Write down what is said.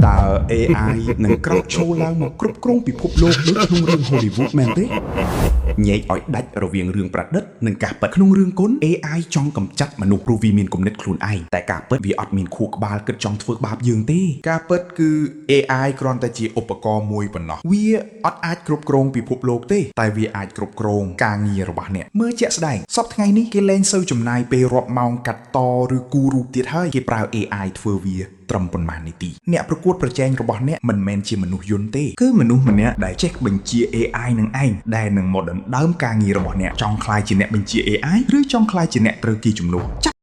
តើ AI នឹងក្រោកឈរឡើងមកគ្រប់គ្រងពិភពលោកដូចក្នុងរឿង Hollywood មែនទេញែកឲ្យដាច់រវាងរឿងប្រឌិតនិងការពិតក្នុងរឿងគុណ AI ចង់កម្ចាត់មនុស្សព្រោះវាមានគំនិតខ្លួនឯងតែការពិតវាអត់មានខួរក្បាលគិតចង់ធ្វើបាបយើងទេការពិតគឺ AI គ្រាន់តែជាឧបករណ៍មួយប៉ុណ្ណោះវាអត់អាចគ្រប់គ្រងពិភពលោកទេតែវាអាចគ្រប់គ្រងការងាររបស់អ្នកមើលជាក់ស្ដែងសប្តាហ៍ថ្ងៃនេះគេលែងសូវចំណាយពេលរាប់ម៉ោងកាត់តឬគូររូបទៀតហើយគេប្រើ AI ធ្វើវាត្រឹមប៉ុន្មាននាទីអ្នកប្រកួតប្រជែងរបស់អ្នកមិនមែនជាមនុស្សយន្តទេគឺមនុស្សម្នាក់ដែលចេះបញ្ជា AI នឹងឯងដែលនឹងមកដណ្ដើមការងាររបស់អ្នកចង់ក្លាយជាអ្នកបញ្ជា AI ឬចង់ក្លាយជាអ្នកត្រូវគេជំនួស